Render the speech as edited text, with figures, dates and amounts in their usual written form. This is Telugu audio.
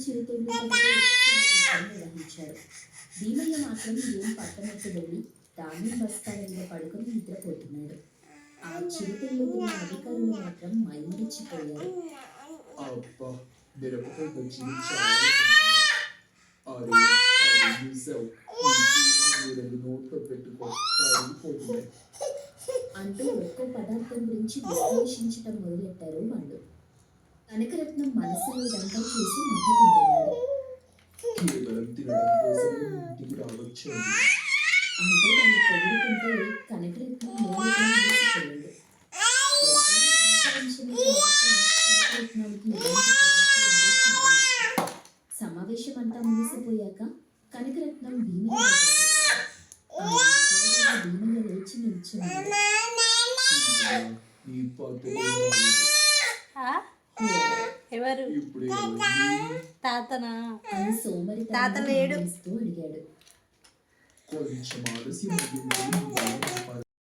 చిరుతిళ్ళు నిర్వహించారు. భీమయ్య మాత్రం ఏం పట్టనట్టు వెళ్ళి ధాన్యం బస్తాల మీద పడుకొని నిద్రపోతున్నాడు. ఆ చిరుతిళ్ళు తిన్న అధికారులు మాత్రం మైమరిచిపోయారు. అబ్బా, మిరపకాయ బజ్జీలు చాలా అరే అరే చూసావు, నోట్లో పెట్టుకో కరిగిపోతుంది అంటూ ఒక్కో పదార్థం గురించి విశ్లేషించటం మొదలెట్టారు వాళ్ళు. కనకరత్నం మనసులో ఇదంతా చూసి నవ్వుకుంటున్నాడు. కేవలం తినడం కోసమే ఇంటికి రావచ్చండి అంటూ వాళ్ళు పొగుడుకుంటే కనకరత్నం కనకరత్నానికి సమావేశం అంతా ముగిసిపోయాక కనకరత్నం భీమయ్య లేచి నిల్చున్నాడు. ఎవరు తాతనా? అని సోమరి తాత లేడు అడిగాడు. కొంచెం ఆలస్యం